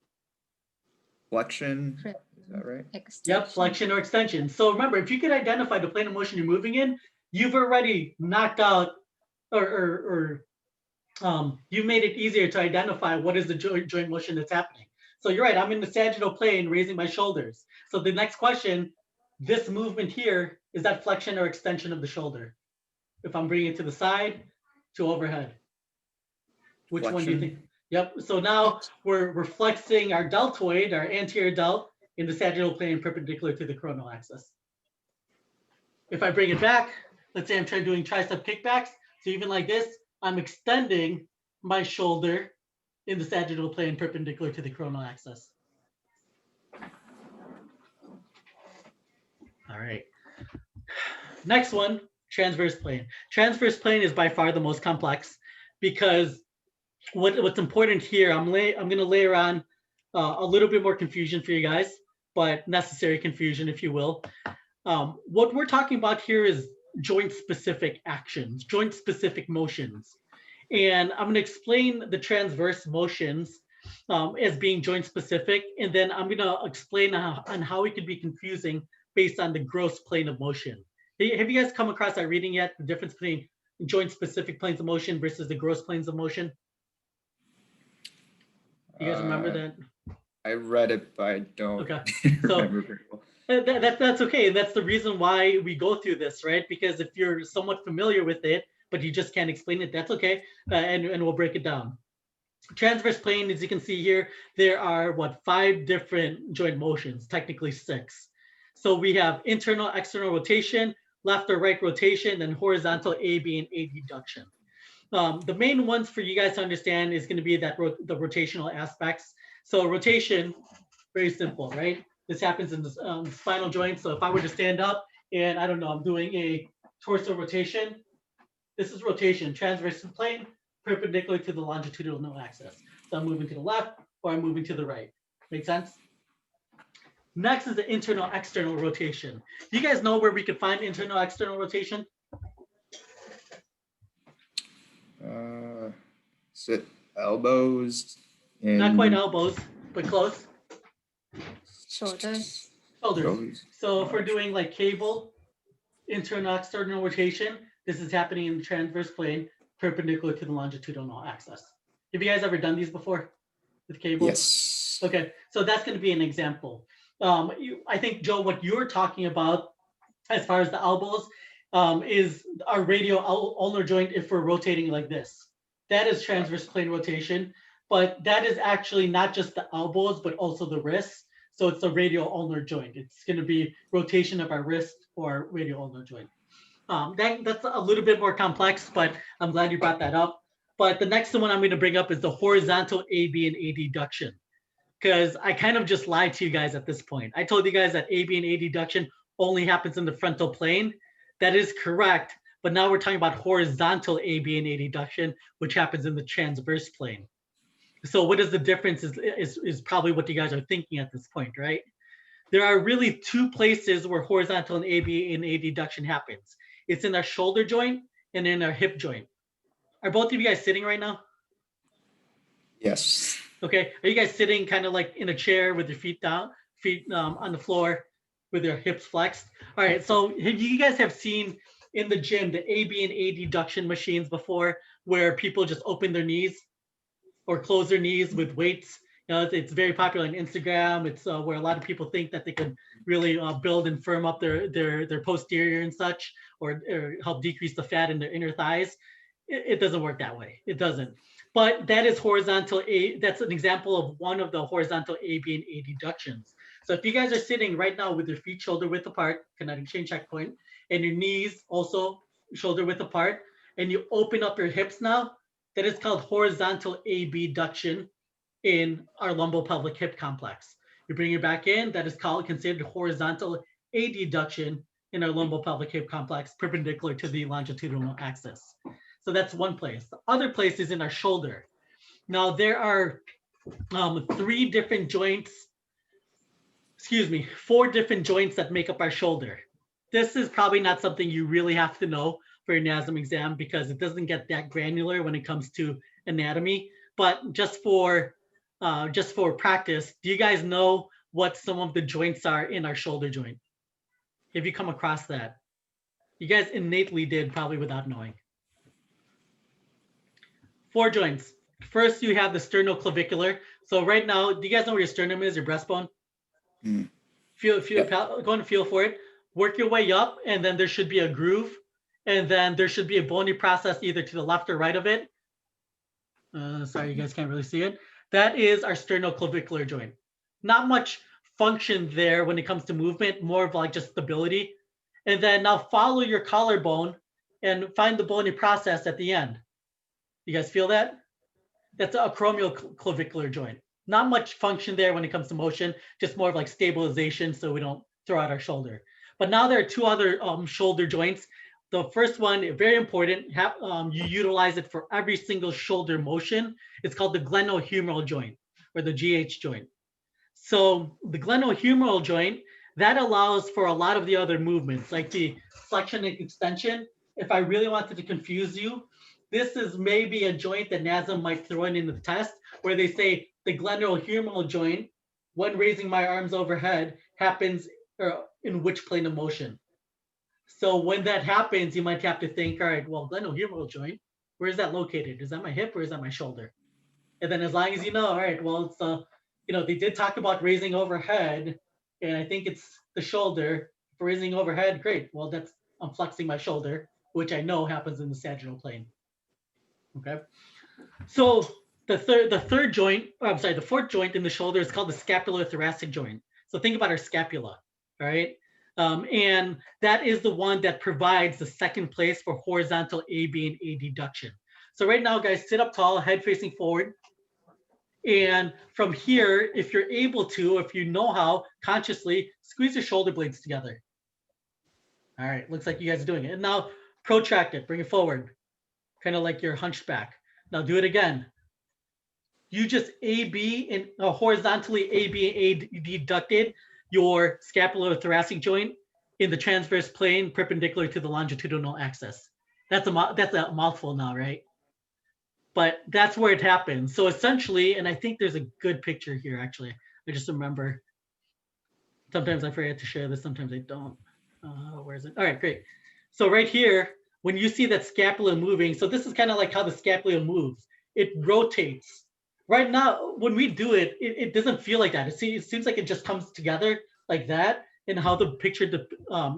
flexion. Correct. Is that right? Yep, flexion or extension. So remember, if you could identify the plane of motion you're moving in, you've already knocked out or you made it easier to identify what is the joint motion that's happening. So you're right, I'm in the sagittal plane raising my shoulders. So the next question, this movement here, is that flexion or extension of the shoulder? If I'm bringing it to the side, to overhead. Which one do you think? Yep, so now we're flexing our deltoid, our anterior delt, in the sagittal plane perpendicular to the coronal axis. If I bring it back, let's say I'm doing tricep kickbacks. So even like this, I'm extending my shoulder in the sagittal plane perpendicular to the coronal axis. All right. Next one, transverse plane. Transverse plane is by far the most complex because what's important here, I'm going to layer on a little bit more confusion for you guys, but necessary confusion, if you will. What we're talking about here is joint-specific actions, joint-specific motions. And I'm going to explain the transverse motions as being joint-specific, and then I'm going to explain on how it could be confusing based on the gross plane of motion. Have you guys come across that reading yet? The difference between joint-specific planes of motion versus the gross planes of motion? You guys remember that? I read it, but I don't remember very well. That's okay. That's the reason why we go through this, right? Because if you're somewhat familiar with it, but you just can't explain it, that's okay. And we'll break it down. Transverse plane, as you can see here, there are 5 different joint motions, technically 6. So we have internal, external rotation, left or right rotation, then horizontal AB and abduction. The main ones for you guys to understand is going to be that the rotational aspects. So rotation, very simple, right? This happens in the spinal joint. So if I were to stand up and I don't know, I'm doing a torso rotation, this is rotation, transverse plane, perpendicular to the longitudinal axis. So I'm moving to the left or I'm moving to the right. Make sense? Next is the internal external rotation. Do you guys know where we could find internal external rotation? Sit elbows. Not quite elbows, but close. Shoulders. Shoulders. So if we're doing like cable, internal external rotation, This is happening in the transverse plane perpendicular to the longitudinal axis. Have you guys ever done these before with cables? Yes. Okay, so that's going to be an example. I think, Joe, what you're talking about as far as the elbows is our radial ulnar joint if we're rotating like this. That is transverse plane rotation, but that is actually not just the elbows, but also the wrists. So it's the radial ulnar joint. It's going to be rotation of our wrist or radial ulnar joint. That's a little bit more complex, but I'm glad you brought that up. But the next one I'm going to bring up is the horizontal AB and adduction, because I kind of just lied to you guys at this point. I told you guys that AB and adduction only happens in the frontal plane. That is correct, but now we're talking about horizontal AB and adduction, which happens in the transverse plane. So what is the difference is probably what you guys are thinking at this point, right? There are really two places where horizontal and AB and adduction happens. It's in our shoulder joint and in our hip joint. Are both of you guys sitting right now? Yes. Okay. Are you guys sitting kind of like in a chair with your feet down, feet on the floor with your hips flexed? All right. So you guys have seen in the gym the AB and adduction machines before where people just open their knees or close their knees with weights. You know, it's very popular on Instagram. It's where a lot of people think that they can really build and firm up their posterior and such, or help decrease the fat in their inner thighs. It doesn't work that way. It doesn't. But that is horizontal. That's an example of one of the horizontal AB and adductions. So if you guys are sitting right now with your feet shoulder width apart, kinetic chain checkpoint, and your knees also shoulder width apart, and you open up your hips now, that is called horizontal abduction in our lumbopelvic hip complex. You bring it back in, that is considered horizontal adduction in our lumbopelvic hip complex, perpendicular to the longitudinal axis. So that's one place. The other place is in our shoulder. Now there are four different joints that make up our shoulder. This is probably not something you really have to know for your NASM exam because it doesn't get that granular when it comes to anatomy. But just for practice, do you guys know what some of the joints are in our shoulder joint? Have you come across that? You guys innately did, probably without knowing. 4 joints. First, you have the sternoclavicular. So right now, do you guys know where your sternum is, your breastbone? Mm. Go and feel for it. Work your way up, and then there should be a groove, and then there should be a bony process either to the left or right of it. Sorry, you guys can't really see it. That is our sternoclavicular joint. Not much function there when it comes to movement, more of like just stability. And then now follow your collarbone and find the bony process at the end. You guys feel that? That's a acromioclavicular joint. Not much function there when it comes to motion, just more of like stabilization so we don't throw out our shoulder. But now there are 2 other shoulder joints. The first one, very important, you utilize it for every single shoulder motion. It's called the glenohumeral joint or the GH joint. So the glenohumeral joint, that allows for a lot of the other movements like the flexion and extension. If I really wanted to confuse you, this is maybe a joint that NASM might throw in the test where they say the glenohumeral joint, when raising my arms overhead, happens in which plane of motion. So when that happens, you might have to think, all right, well, glenohumeral joint, where is that located? Is that my hip or is that my shoulder? And then as long as you know, all right, well, it's they did talk about raising overhead, and I think it's the shoulder. For raising overhead, great. Well, I'm flexing my shoulder, which I know happens in the sagittal plane. Okay. So the fourth joint in the shoulder is called the scapulothoracic joint. So think about our scapula, all right? And that is the one that provides the second place for horizontal AB and adduction. So right now, guys, sit up tall, head facing forward. And from here, if you're able to, if you know how, consciously, squeeze your shoulder blades together. All right, looks like you guys are doing it. And now protract it, bring it forward, kind of like you're hunched back. Now do it again. You just AB and horizontally AB and adducted your scapulothoracic joint in the transverse plane perpendicular to the longitudinal axis. That's a mouthful now, right? But that's where it happens. So essentially, and I think there's a good picture here, actually. I just remember. Sometimes I forget to share this, sometimes I don't. Where is it? All right, great. So right here, when you see that scapula moving, so this is kind of like how the scapula moves. It rotates. Right now, when we do it, it doesn't feel like that. It seems like it just comes together like that, and how the picture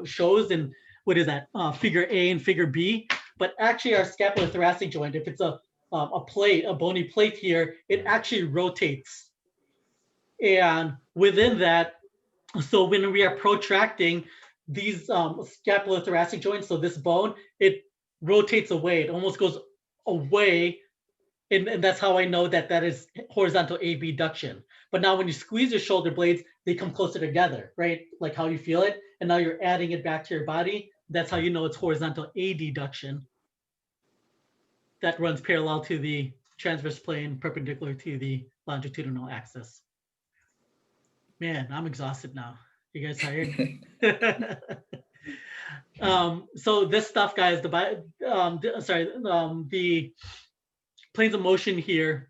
shows in what is that figure A and figure B. But actually, our scapulothoracic joint, if it's a plate, a bony plate here, it actually rotates. And within that, so when we are protracting these scapulothoracic joints, so this bone, it rotates away. It almost goes away. And that's how I know that that is horizontal abduction. But now when you squeeze your shoulder blades, they come closer together, right? Like how you feel it. And now you're adding it back to your body. That's how you know it's horizontal adduction. That runs parallel to the transverse plane, perpendicular to the longitudinal axis. Man, I'm exhausted now. You guys tired? So this stuff, guys, the planes of motion here,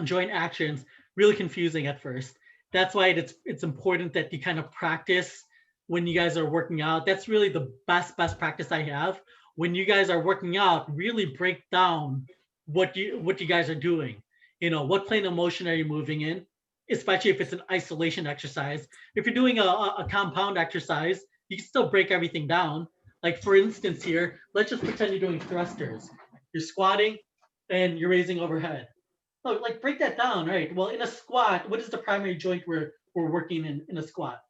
joint actions, really confusing at first. That's why it's important that you kind of practice when you guys are working out. That's really the best practice I have. When you guys are working out, really break down what you guys are doing. You know, what plane of motion are you moving in? Especially if it's an isolation exercise. If you're doing a compound exercise, you can still break everything down. Like for instance here, let's just pretend you're doing thrusters. You're squatting and you're raising overhead. Oh, like break that down, right? Well, in a squat, what is the primary joint we're working in a squat?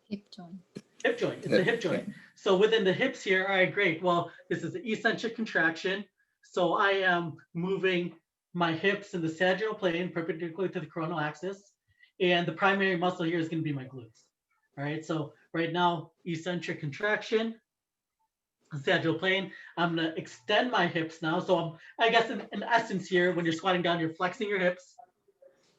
Hip joint. Hip joint. It's a hip joint. So within the hips here, all right, great. Well, this is the eccentric contraction. So I am moving my hips in the sagittal plane perpendicular to the coronal axis. And the primary muscle here is going to be my glutes. All right, so right now, eccentric contraction, sagittal plane. I'm going to extend my hips now. So I guess in essence here, when you're squatting down, you're flexing your hips,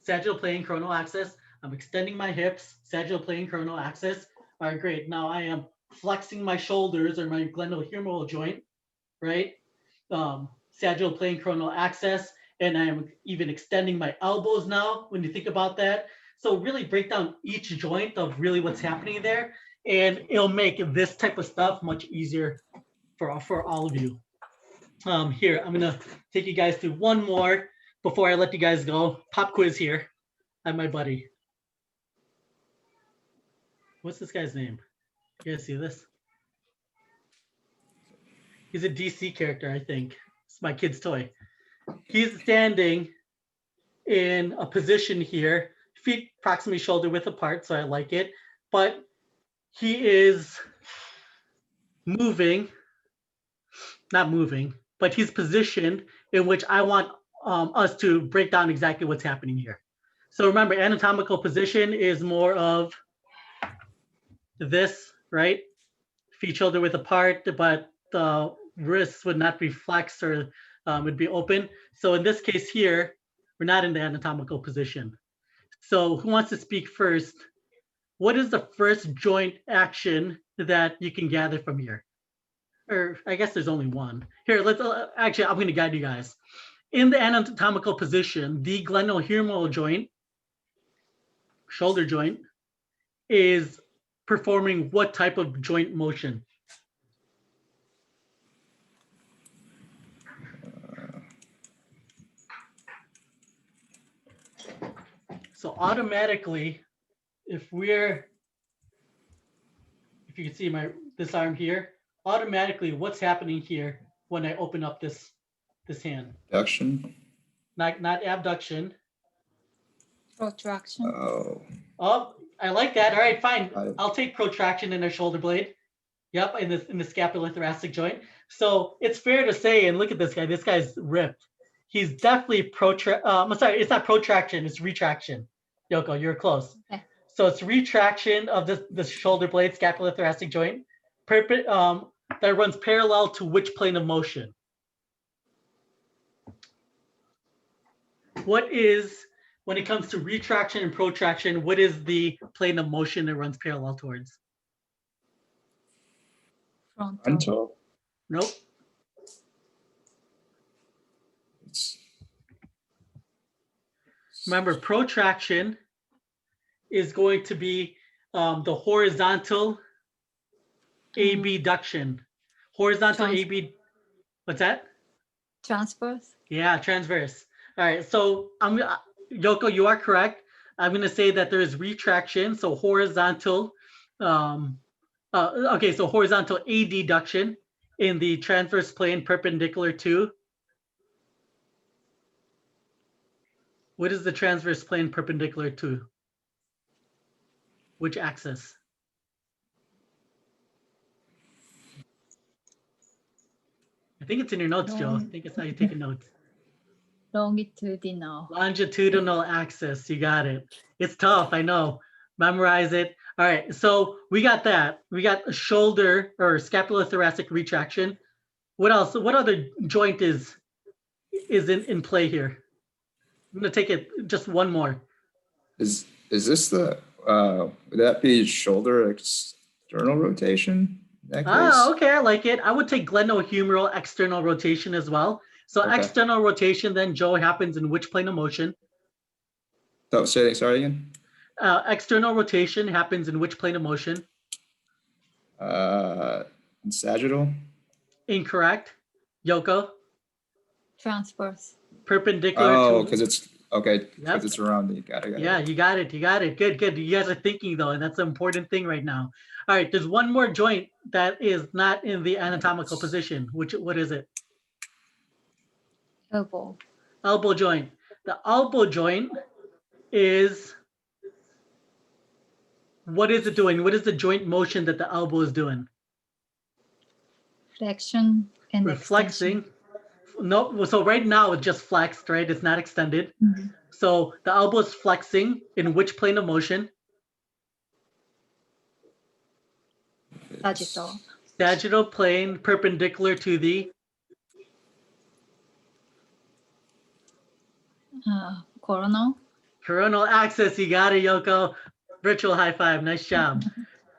sagittal plane, coronal axis. I'm extending my hips, sagittal plane, coronal axis. All right, great. Now I am flexing my shoulders or my glenohumeral joint, right? Sagittal plane, coronal axis. And I am even extending my elbows now when you think about that. So really break down each joint of really what's happening there. And it'll make this type of stuff much easier for all of you. Here, I'm gonna take you guys through one more before I let you guys go. Pop quiz here. I have my buddy. What's this guy's name? You guys see this? He's a DC character, I think. It's my kid's toy. He's standing in a position here, feet approximately shoulder width apart, so I like it. But he is moving, not moving, but he's positioned in which I want us to break down exactly what's happening here. So remember, anatomical position is more of this, right? Feet shoulder width apart, but the wrists would not be flexed or would be open. So in this case here, we're not in the anatomical position. So who wants to speak first? What is the first joint action that you can gather from here? Or I guess there's only one. Here, let's actually, I'm going to guide you guys. In the anatomical position, the glenohumeral joint, shoulder joint, is performing what type of joint motion? So automatically, if you can see this arm here, automatically what's happening here when I open up this hand? Abduction. Not abduction. Protraction. Oh, I like that. All right, fine. Got it. I'll take protraction in the shoulder blade. Yep, in the scapulothoracic joint. So it's fair to say, and look at this guy. This guy's ripped. He's definitely I'm sorry, it's not protraction, it's retraction. Yoko, you're close. Okay. So it's retraction of the shoulder blade, scapulothoracic joint, that runs parallel to which plane of motion? What is, when it comes to retraction and protraction, what is the plane of motion it runs parallel towards? Frontal. frontal. Nope. It's Remember, protraction is going to be the horizontal abduction. Horizontal Trans- AB, what's that? Transverse. Yeah, transverse. All right, so Yoko, you are correct. I'm going to say that there is retraction, so horizontal. Okay, so horizontal adduction in the transverse plane perpendicular to. What is the transverse plane perpendicular to? Which axis? I think it's in your notes, Joe. I think it's how you take a note. Longitudinal. Longitudinal axis. You got it. It's tough, I know. Memorize it. All right, so we got that. We got shoulder or scapulothoracic retraction. What else? What other joint is in play here? I'm gonna take it just one more. Is this the, would that be shoulder external rotation? In that Ah, case? okay, I like it. I would take glenohumeral external rotation as well. So Okay. external rotation then, Joe, happens in which plane of motion? Oh, sorry again? External rotation happens in which plane of motion? Sagittal? Incorrect. Yoko? Transverse. Perpendicular Oh, to. because it's, okay, Yep. because it's around it. Got it. Yeah, you got it. You got it. Good, good. You guys are thinking though, and that's an important thing right now. All right, there's one more joint that is not in the anatomical position. What is it? Elbow. Elbow joint. The elbow joint is, what is it doing? What is the joint motion that the elbow is doing? Flexion and Reflexing. extension. No, so right now it's just flexed, right? It's not extended. Mhm. So the elbow is flexing in which plane of motion? Sagittal. Sagittal plane perpendicular to the Coronal. coronal axis. You got it, Yoko. Virtual high five. Nice job.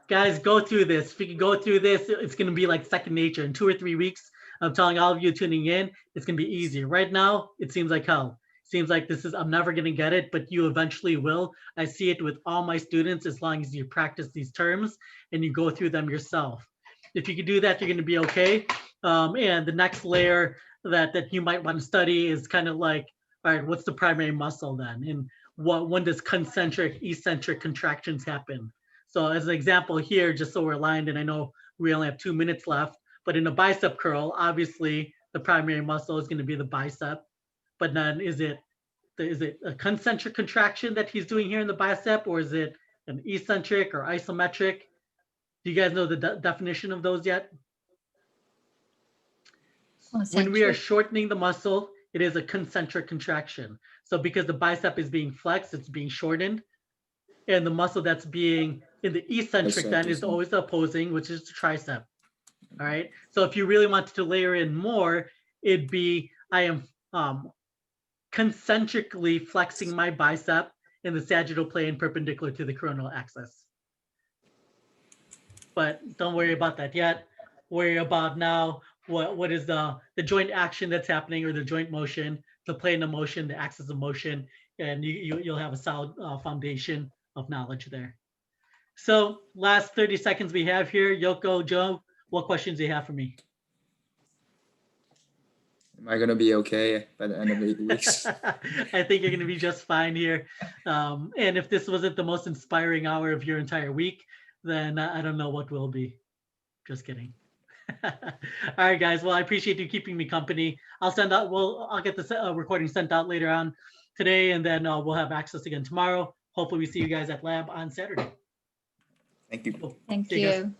Guys, go through this. If you can go through this, it's going to be like second nature. In 2 or 3 weeks, I'm telling all of you tuning in, it's going to be easy. Right now, it seems like hell. Seems like I'm never going to get it, but you eventually will. I see it with all my students as long as you practice these terms and you go through them yourself. If you can do that, you're going to be okay. And the next layer that you might want to study is kind of like, all right, what's the primary muscle then? And when does concentric, eccentric contractions happen? So as an example here, just so we're aligned, and I know we only have 2 minutes left, but in a bicep curl, obviously the primary muscle is going to be the bicep. But then is it a concentric contraction that he's doing here in the bicep, or is it an eccentric or isometric? Do you guys know the definition of those yet? When we are Concentric. shortening the muscle, it is a concentric contraction. So because the bicep is being flexed, it's being shortened. And the muscle that's being in the eccentric then is always the opposing, which is the tricep. All right. So if you really wanted to layer in more, it'd be I am concentrically flexing my bicep in the sagittal plane perpendicular to the coronal axis. But don't worry about that yet. Worry about now what is the joint action that's happening, or the joint motion, the plane of motion, the axis of motion, and you'll have a solid foundation of knowledge there. So last 30 seconds we have here. Yoko, Joe, what questions do you have for me? Am I gonna be okay by the end of 8 weeks? I think you're going to be just fine here. And if this wasn't the most inspiring hour of your entire week, then I don't know what will be. Just kidding. All right, guys. Well, I appreciate you keeping me company. I'll get the recording sent out later on today, and then we'll have access again tomorrow. Hopefully we see you guys at lab on Saturday. Thank you. Cool. Thank See you guys. you.